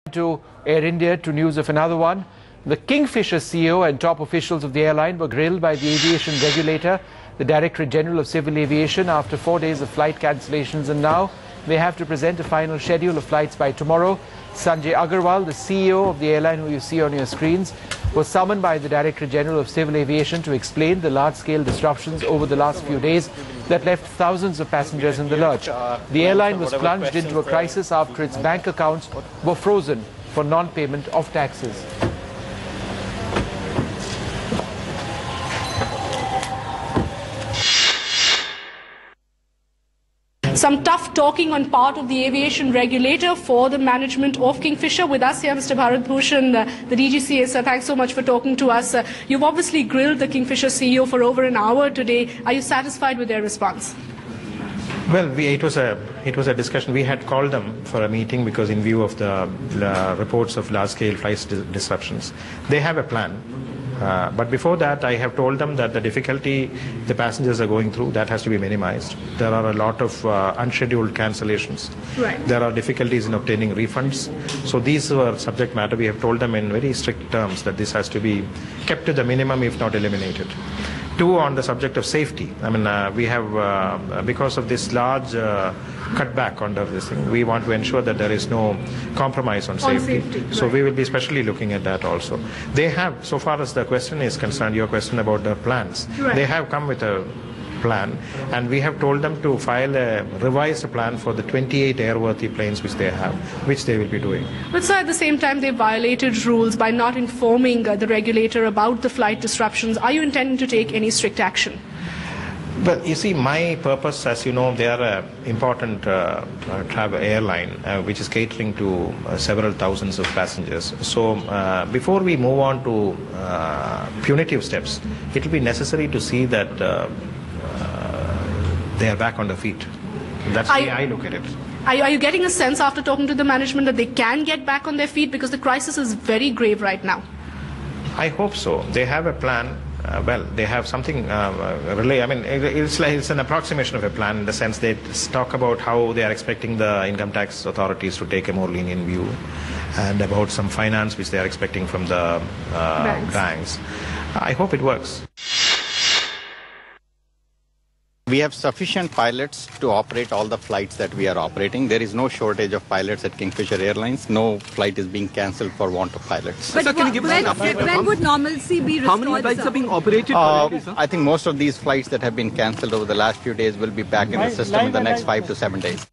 To Air India, to news of another one. The Kingfisher CEO and top officials of the airline were grilled by the Aviation Regulator, the Director General of Civil Aviation, after 4 days of flight cancellations, and now they have to present a final schedule of flights by tomorrow. Sanjay Agarwal, the CEO of the airline who you see on your screens, was summoned by the Director General of Civil Aviation to explain the large-scale disruptions over the last few days that left thousands of passengers in the lurch. The airline was plunged into a crisis after its bank accounts were frozen for non-payment of taxes. Some tough talking on part of the aviation regulator for the management of Kingfisher. With us here, Mr. Bharat Bhushan, the DGCA. Sir, thanks so much for talking to us. You've obviously grilled the Kingfisher CEO for over an hour today. Are you satisfied with their response? Well, it was a discussion. We had called them for a meeting because in view of the reports of large-scale flight disruptions, they have a plan. But before that, I have told them that the difficulty the passengers are going through, that has to be minimized. There are a lot of unscheduled cancellations. Right. There are difficulties in obtaining refunds. So these were subject matter. We have told them in very strict terms that this has to be kept to the minimum, if not eliminated. Two, on the subject of safety. I mean, we have, because of this large cutback under this thing, we want to ensure that there is no compromise on safety. So we will be specially looking at that also. They have, so far as the question is concerned, your question about the plans, they have come with a plan, and we have told them to file a revised plan for the 28 airworthy planes which they have, which they will be doing. But sir, at the same time, they violated rules by not informing the regulator about the flight disruptions. Are you intending to take any strict action? Well, you see, my purpose, as you know, they are an important travel airline which is catering to several thousands of passengers. So before we move on to punitive steps, it will be necessary to see that they are back on their feet. That's the way I look at it. Are you getting a sense after talking to the management that they can get back on their feet, because the crisis is very grave right now? I hope so. They have a plan. Well, they have something I mean, it's an approximation of a plan in the sense they talk about how they are expecting the income tax authorities to take a more lenient view, and about some finance which they are expecting from the banks. I hope it works. We have sufficient pilots to operate all the flights that we are operating. There is no shortage of pilots at Kingfisher Airlines. No flight is being cancelled for want of pilots. But sir, can you give us an update? When would normalcy be restored? How many flights are being operated currently, sir? I think most of these flights that have been cancelled over the last few days will be back in the system in the next 5 to 7 days.